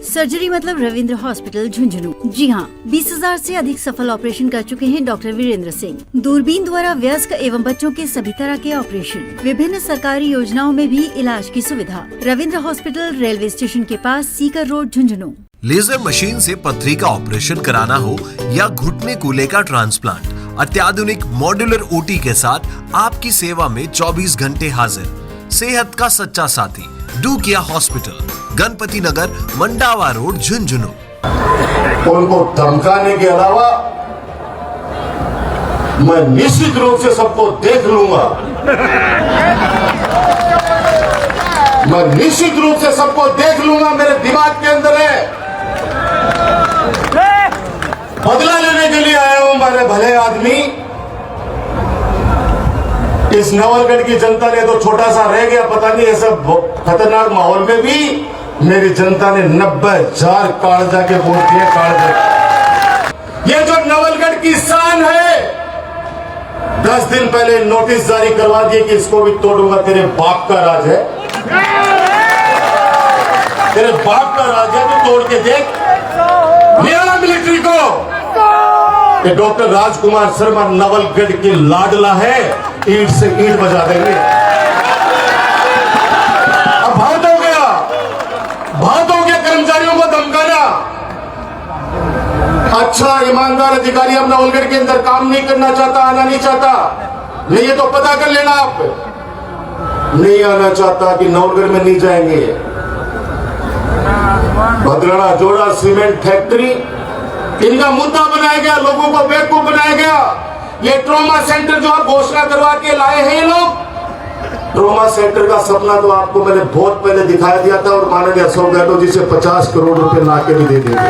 Surgery मतलब Ravindra hospital Jhunjhunu. जी हाँ, 20,000 से अधिक सफल ऑपरेशन कर चुके हैं डॉक्टर वीरेंद्र सिंह। दूरबीन द्वारा वयस्क एवं बच्चों के सभी तरह के ऑपरेशन, विभिन्न सरकारी योजनाओं में भी इलाज की सुविधा। रविंद्र हॉस्पिटल, रेलवे स्टेशन के पास, Sikar road, Jhunjhunu. Laser machine से पथरी का ऑपरेशन कराना हो या घुटने कूल्हे का ट्रांसप्लांट, अत्याधुनिक मॉड्यूलर ओटी के साथ आपकी सेवा में 24 घंटे हाजिर। सेहत का सच्चा साथी डू किया हॉस्पिटल, गणपति नगर, मंडावा रोड, झुंझुनू। उनको धमकाने के अलावा मैं निश्चित रूप से सबको देख लूंगा। मैं निश्चित रूप से सबको देख लूंगा। मेरे दिमाग के अंदर है, बदला लेने के लिए आया हूं मेरे भले आदमी। इस नवलगढ़ की जनता ने तो छोटा सा रह गया, पता नहीं ऐसा खतरनाक माहौल में भी मेरी जनता ने 90,000 कागजा के वोट दिए। कागजा, ये जो नवलगढ़ की शान है, 10 दिन पहले नोटिस जारी करवा दिए कि इसको भी तोड़ूंगा। तेरे बाप का राज है, तेरे बाप का राज है, तो तोड़ के देख। मेरा मिलिट्री को ये डॉक्टर राजकुमार शर्मा नवलगढ़ के लाडला है, ईंट से ईंट बजा देंगे। अब बहुत हो गया कर्मचारियों को धमकाना। अच्छा ईमानदार अधिकारी अब नवलगढ़ के अंदर काम नहीं करना चाहता, आना नहीं चाहता, नहीं ये तो पता कर लेना। आप नहीं आना चाहता कि नवलगढ़ में नहीं जाएंगे। भद्राड़ा जोड़ा सीमेंट फैक्ट्री, इनका मुद्दा बनाया गया, लोगों को बेवकूफ बनाया गया। ये ट्रॉमा सेंटर जो आप घोषणा करवा के लाए हैं ये लोग, ट्रॉमा सेंटर का सपना तो आपको मैंने बहुत पहले दिखाया दिया था और माननीय अशोक गहलोत जी से 50 करोड़ रुपए ला के भी दे देंगे।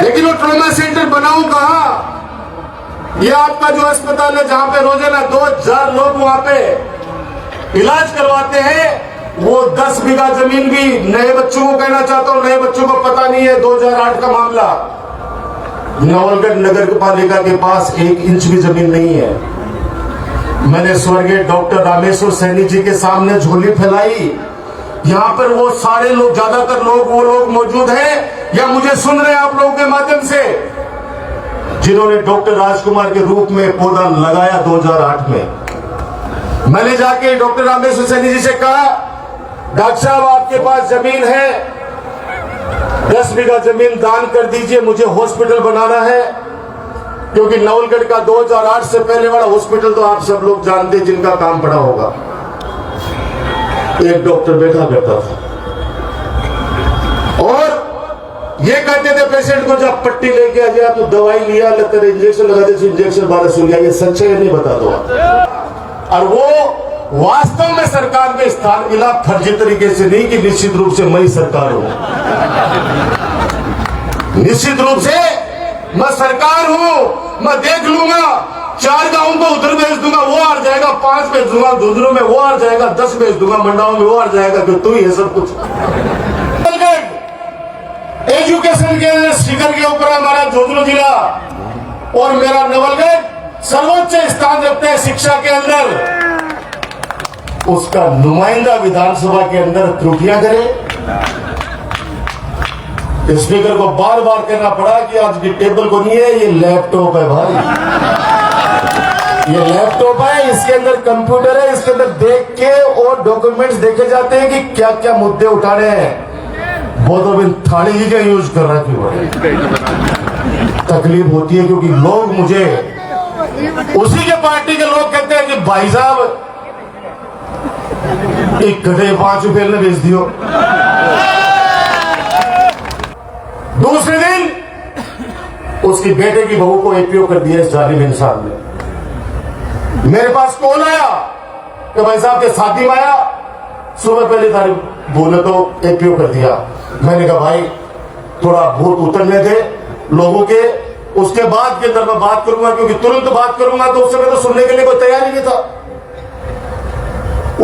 लेकिन वो ट्रॉमा सेंटर बनाऊं कहां? ये आपका जो अस्पताल है जहां पे रोजाना 2,000 लोग वहां पे इलाज करवाते हैं, वो 10 बीघा जमीन भी नए बच्चों को कहना चाहता हूं, नए बच्चों को पता नहीं है 2008 का मामला। नवलगढ़ नगर पालिका के पास 1 इंच भी जमीन नहीं है। मैंने स्वर्गीय डॉक्टर रामेश्वर सैनी जी के सामने झोली फैलाई। यहाँ पर वो सारे लोग, ज्यादातर लोग वो लोग मौजूद हैं या मुझे सुन रहे हैं आप लोगों के माध्यम से, जिन्होंने डॉक्टर राजकुमार के रूप में पौधा लगाया 2008 में। मैंने जाके डॉक्टर रामेश्वर सैनी जी से कहा, डॉक्टर साहब आपके पास जमीन है, 10 बीघा जमीन दान कर दीजिए, मुझे हॉस्पिटल बनाना है। क्योंकि नवलगढ़ का 2008 से पहले वाला हॉस्पिटल तो आप सब लोग जानते हैं, जिनका काम पड़ा होगा। एक डॉक्टर बैठा करता था और ये कहते थे पेशेंट को, जब पट्टी लेके आ गया तो दवाई लिया, लगता है इंजेक्शन लगा दे, इंजेक्शन 12 लिया। ये सच्चाई नहीं बता दो। और वो वास्तव में सरकार में स्थान मिला, फर्जी तरीके से नहीं कि निश्चित रूप से मैं सरकार हूं। निश्चित रूप से मैं सरकार हूं, मैं देख लूंगा। 4 गांवों को उधर भेज दूंगा, वो हार जाएगा। 5 भेज दूंगा झुंझुनू में, वो हार जाएगा। 10 भेज दूंगा मंडाओं में, वो हार जाएगा। कि तू ही है सब कुछ। एजुकेशन के शिखर के ऊपर हमारा झुंझुनू जिला और मेरा नवलगढ़ सर्वोच्च स्थान रखते हैं शिक्षा के अंदर। उसका नुमाइंदा विधानसभा के अंदर त्रुटियां करे। स्पीकर को बार बार कहना पड़ा कि आज की टेबल को नहीं है, ये लैपटॉप है भाई, ये लैपटॉप है, इसके अंदर कंप्यूटर है, इसके अंदर देख के और डॉक्यूमेंट्स देखे जाते हैं कि क्या क्या मुद्दे उठाने हैं। वो तो बिन थाली ही का यूज कर रहा है। तकलीफ होती है क्योंकि लोग मुझे, उसी के पार्टी के लोग कहते हैं कि भाई साहब एक गधे 5 रुपए ने बेच दियो। दूसरे दिन उसकी बेटे की बहू को एपीओ कर दिया इस जालिम इंसान ने। मेरे पास कॉल आया कि भाई साहब के शादी में आया, सुबह पहली तारीख बोले तो एपीओ कर दिया। मैंने कहा भाई थोड़ा भूत उतरने दे लोगों के, उसके बाद के अंदर मैं बात करूंगा। क्योंकि तुरंत बात करूंगा तो उस समय तो सुनने के लिए कोई तैयार ही नहीं था।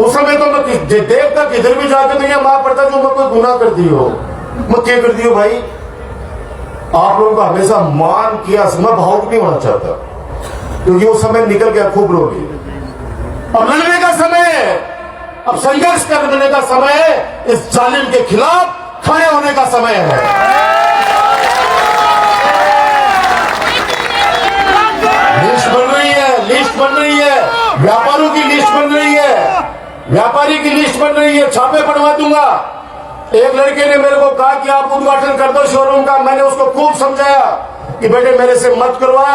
उस समय तो मैं देखता किधर भी जाके तो यह मां पड़ता जो मैं कोई गुनाह कर दी हो। मैं क्या कर दी हो भाई? आप लोगों का हमेशा मान किया, मैं भावुक नहीं होना चाहता क्योंकि वो समय निकल गया, खूब रोगी। अब लड़ने का समय है, अब संघर्ष करने का समय है। इस जालिम के खिलाफ खड़े होने का व्यापारी की लिस्ट बन रही है, छापे पड़वा दूंगा। एक लड़के ने मेरे को कहा कि आप उद्घाटन कर दो शोरूम का। मैंने उसको खूब समझाया कि बेटे मेरे से मत करवा,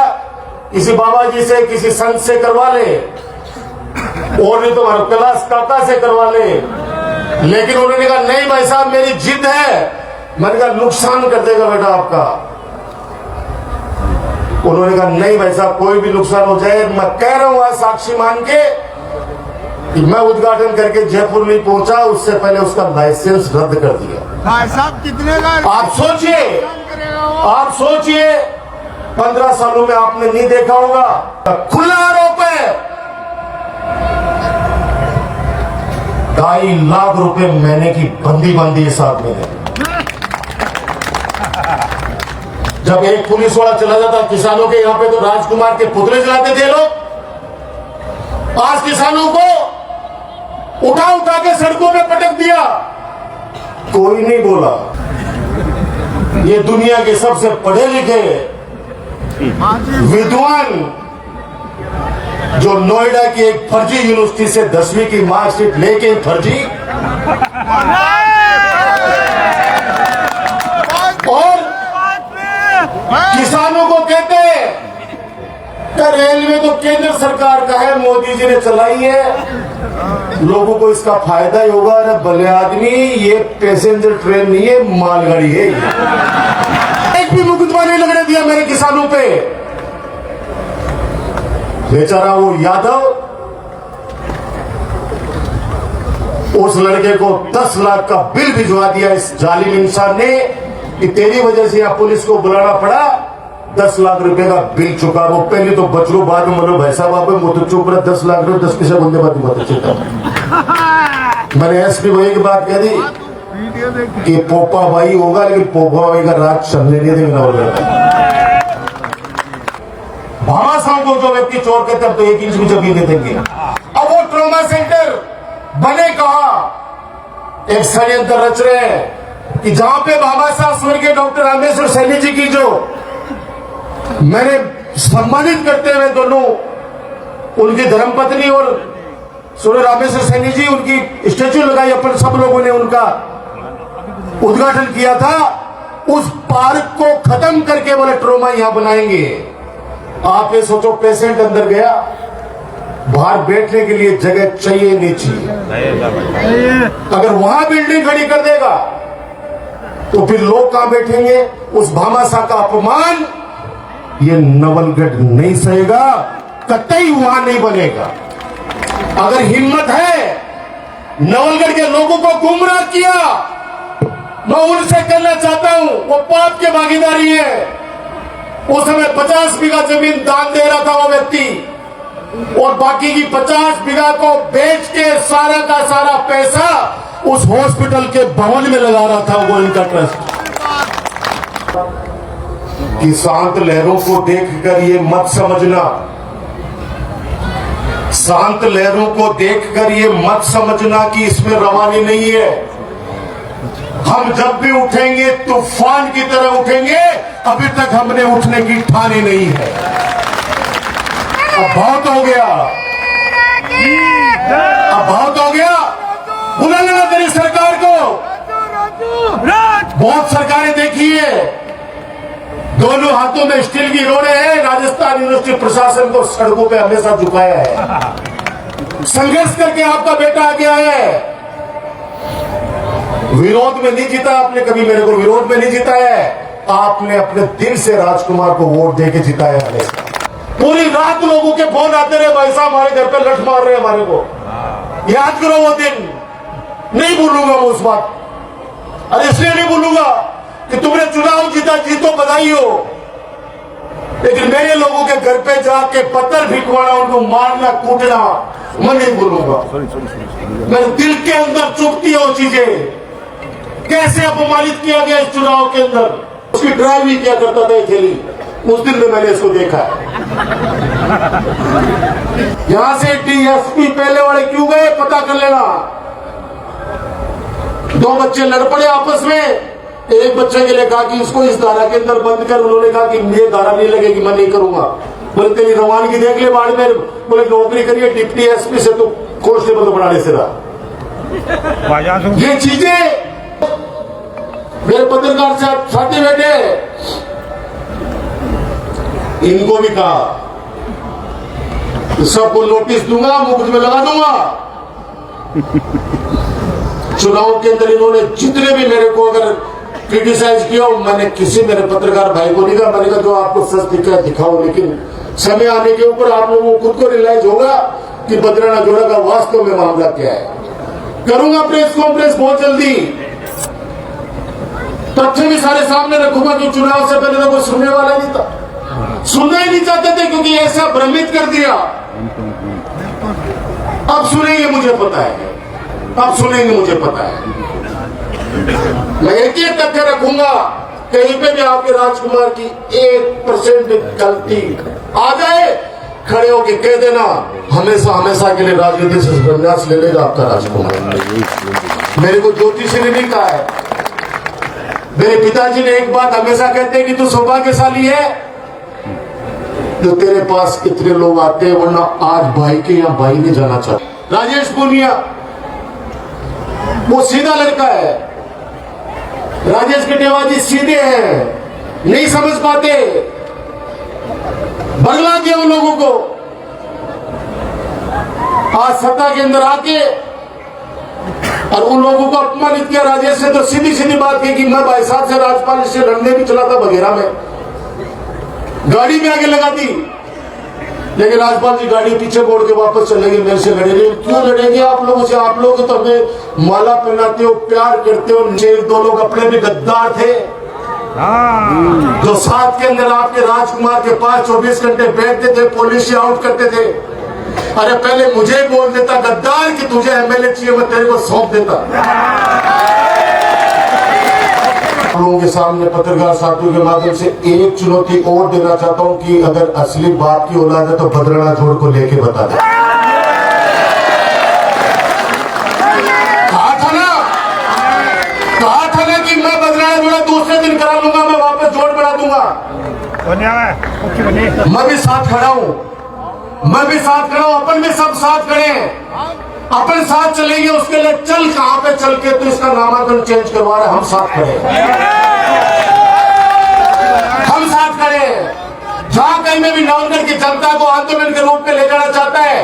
किसी बाबा जी से, किसी संत से करवा ले, और नहीं तो कैलाश काका से करवा ले। लेकिन उन्होंने कहा नहीं भाई साहब, मेरी जिद है। मैंने कहा नुकसान कर देगा बेटा आपका। उन्होंने कहा नहीं भाई साहब, कोई भी नुकसान हो जाए, मैं कह रहा हूं आज साक्षी मान के कि मैं उद्घाटन करके जयपुर नहीं पहुंचा, उससे पहले उसका लाइसेंस रद्द कर दिया। भाई साहब कितने का आप सोचिए 15 सालों में आपने नहीं देखा होगा, खुला आरोप है। 2.5 लाख रुपए महीने की बंदी इस आदमी ने। जब एक पुलिस वाला चला जाता किसानों के यहाँ पे, तो राजकुमार के पुतले जलाते थे लोग। आज किसानों को उठा के सड़कों पे पटक दिया, कोई नहीं बोला। ये दुनिया के सबसे पढ़े लिखे विद्वान जो नोएडा की एक फर्जी यूनिवर्सिटी से 10वीं की मार्कशीट लेके फर्जी, और किसानों को कहते हैं रेलवे तो केंद्र सरकार का है, मोदी जी ने चलाई है, लोगों को इसका फायदा ही होगा। अरे भले आदमी, ये पैसेंजर ट्रेन नहीं है, मालगाड़ी है। एक भी मुकदमा नहीं लगने दिया मेरे किसानों पे। बेचारा वो यादव, उस लड़के को 10 लाख का बिल भिजवा दिया इस जालिम इंसान ने कि तेरी वजह से यहां पुलिस को बुलाना पड़ा, 10 लाख रुपए का बिल चुका। वो पहले तो बचरो, बाद में मनो भाई साहब आप वो तो चुप रहे, 10 लाख रुपए 10 पैसे बंदे बात मत चुका। मैंने एसपी भाई की बात कह दी कि पोपा भाई होगा, लेकिन पोपा भाई का राज चलने नहीं देगा। भामाशाह को जो व्यक्ति चोर कहते हैं, तो 1 इंच भी जमीन दे देंगे। अब वो ट्रॉमा सेंटर बने कहा, एक षड्यंत्र रच रहे हैं कि जहां पे भामाशाह स्वर्गीय डॉक्टर रामेश्वर सैनी जी की जो मैंने सम्मानित करते हुए दोनों, उनकी धर्मपत्नी और स्वर्गीय रामेश्वर सैनी जी, उनकी स्टैच्यू लगाई, अपन सब लोगों ने उनका उद्घाटन किया था। उस पार्क को खत्म करके बोले ट्रोमा यहां बनाएंगे। आप ये सोचो, पेशेंट अंदर गया, बाहर बैठने के लिए जगह चाहिए नहीं चाहिए। अगर वहां बिल्डिंग खड़ी कर देगा तो फिर लोग कहां बैठेंगे? उस भामाशाह का अपमान ये नवलगढ़ नहीं सहेगा, कतई वहां नहीं बनेगा। अगर हिम्मत है नवलगढ़ के लोगों को गुमराह किया, मैं उनसे कहना चाहता हूं, वो पाप के भागीदारी है। उस समय 50 बीघा जमीन दान दे रहा था वो व्यक्ति, और बाकी की 50 बीघा को बेच के सारा का सारा पैसा उस हॉस्पिटल के भवन में लगा रहा था वो इनका ट्रस्ट। कि शांत लहरों को देखकर ये मत समझना, शांत लहरों को देखकर ये मत समझना कि इसमें रवानी नहीं है। हम जब भी उठेंगे तूफान की तरह उठेंगे, अभी तक हमने उठने की ठानी नहीं है। अब बहुत हो गया, अब बहुत हो गया। बुला लेना तेरी सरकार को। बहुत सरकारें देखी है, दोनों हाथों में स्टील की रोड़े हैं। राजस्थान यूनिवर्सिटी प्रशासन को सड़कों पे हमेशा झुकाया है। संघर्ष करके आपका बेटा आगे आया है। विरोध में नहीं जीता आपने, कभी मेरे को विरोध में नहीं जीता है। आपने अपने दिल से राजकुमार को वोट देके जिताया है। पूरी रात लोगों के फोन आते रहे, भाई साहब हमारे घर पे लठ मार रहे हैं हमारे को। याद करो वो दिन, नहीं भूलूंगा वो उस बात। अरे इसलिए नहीं भूलूंगा कि तुमने चुनाव जीता, जीतो बधाई हो, लेकिन मेरे लोगों के घर पे जाके पत्थर फेंकवाना, उनको मारना कूटना मैं नहीं भूलूंगा। मेरे दिल के अंदर चुभती है वो चीजें। कैसे अपमानित किया गया इस चुनाव के अंदर। उसकी ड्राइव भी क्या करता था खेली, उस दिन में मैंने इसको देखा है। यहां से डीएसपी पहले वाले क्यों गए पता कर लेना। 2 बच्चे लड़ पड़े आपस में। एक बच्चे के लिए कहा कि इसको इस धारा के अंदर बंद कर, उन्होंने कहा कि ये धारा नहीं लगेगी, मैं नहीं करूंगा। बोले तेरी रवानगी देख ले बाद में। बोले नौकरी करिए डिप्टी एसपी से तो कांस्टेबल तो बढ़ाने से रहा। ये चीजें मेरे पत्रकार साथी बैठे, इनको भी कहा सबको नोटिस दूंगा, मुफ्त में लगा दूंगा। चुनाव के अंदर इन्होंने जितने भी मेरे को अगर क्रिटिसाइज किया, मैंने किसी मेरे पत्रकार भाई को नहीं कहा, मैंने कहा जो आपको सच दिखा है दिखाओ, लेकिन समय आने के ऊपर आप लोगों को खुद को रियलाइज होगा कि बद्राना जोड़ा का वास्तव में मामला क्या है। करूंगा प्रेस कॉन्फ्रेंस बहुत जल्दी, तथ्य भी सारे सामने रखूंगा कि चुनाव से पहले तो कोई सुनने वाला नहीं था, सुनना ही नहीं चाहते थे क्योंकि ऐसा भ्रमित कर दिया। अब सुनेंगे मुझे पता है, अब सुनेंगे मुझे पता है। मैं एक ही तथ्य रखूंगा, कहीं पे भी आपके राजकुमार की 1% गलती आ जाए, खड़े होके कह देना हमेशा हमेशा के लिए राजनीति से संन्यास ले लेगा आपका राजकुमार। मेरे को ज्योतिषी ने नहीं कहा है, मेरे पिताजी ने एक बात हमेशा कहते हैं कि तू सौभाग्यशाली है जो तेरे पास इतने लोग आते हैं, वरना आज भाई के यहाँ भाई नहीं जाना चाहते। राजेश पुनिया वो सीधा लड़का है, राजेश कटेवाजी सीधे हैं, नहीं समझ पाते, बदला दिया उन लोगों को। आज सत्ता के अंदर आके और उन लोगों को अपमानित किया। राजेश ने तो सीधी सीधी बात की कि मैं भाई साहब से राज्यपाल से लड़ने भी चला था बघेरा में, गाड़ी में आगे लगा दी, लेकिन राज्यपाल जी गाड़ी पीछे मोड़ के वापस चले गए, मेरे से लड़े नहीं। क्यों लड़ेंगे आप लोगों से? आप लोग तो हमें माला पहनाते हो, प्यार करते हो। एक दो लोग अपने भी गद्दार थे जो साथ के अंदर आपके राजकुमार के पास 24 घंटे बैठते थे, पुलिस आउट करते थे। अरे पहले मुझे बोल देता गद्दार कि तुझे एमएलए चाहिए, मैं तेरे को सौंप देता। लोगों के सामने पत्रकार साथियों के माध्यम से एक चुनौती और देना चाहता हूं कि अगर असली बाप की औलाद है तो बद्राना जोड़ को लेके बता दे। कहा था ना कि मैं बद्राना जोड़ा दूसरे दिन करा लूंगा, मैं वापस जोड़ बना दूंगा। मैं भी साथ खड़ा हूं, मैं भी साथ खड़ा हूं, अपन भी सब साथ खड़े हैं। अपन साथ चलेंगे, उसके लिए चल कहां पे चल के तो इसका नामांकन चेंज करवा रहे, हम साथ खड़े, हम साथ खड़े। जहां कहीं में भी नवनगर की जनता को आंदोलन के रूप में ले जाना चाहता है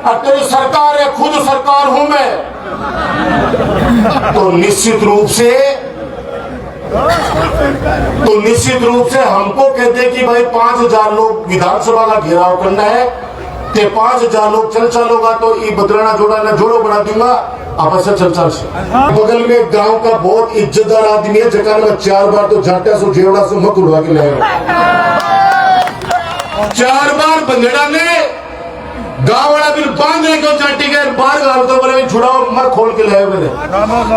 और तेरी सरकार है, खुद सरकार हूं मैं, तो निश्चित रूप से हमको कहते कि भाई 5000 लोग विधानसभा का घेराव करना है, ते 5000 लोग चल होगा तो ये बद्राना जोड़ा ना जोड़ो बना दूंगा आपस से चल से। बगल में एक गांव का बहुत इज्जतदार आदमी है, जगह में 4 बार तो झाटा सो जेवड़ा से मत उड़वा के लाए, 4 बार बंदेड़ा ने गांव वाला बिल बांध रहे क्यों चाटी के बाहर गांव तो बोले छुड़ाओ मत खोल के लाए मैंने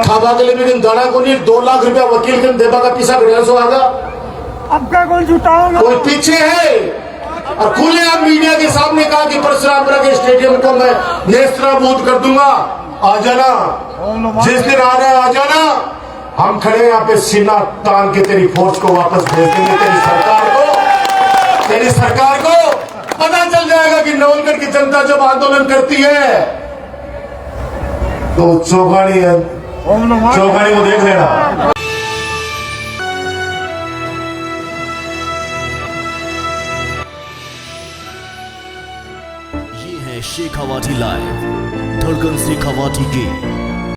खाबा के लिए भी दाना को नहीं 2 लाख रुपया वकील के देवा का पीछा गया सो आगा। अब क्या कौन छुटाओगे? कोई पीछे है और खुले आप मीडिया के सामने कहा कि परशुरामपुरा के स्टेडियम को मैं नेस्तनाबूद कर दूंगा, आ जाना, जिस दिन आ रहा है आ जाना। हम खड़े यहाँ पे सीना तान के तेरी फौज को वापस भेज देंगे। तेरी सरकार को पता चल जाएगा कि नवलगढ़ की जनता जब आंदोलन करती है तो चौगाड़ी को देख लेना। ये है शेखावाटी लाइव, धड़कन शेखावाटी की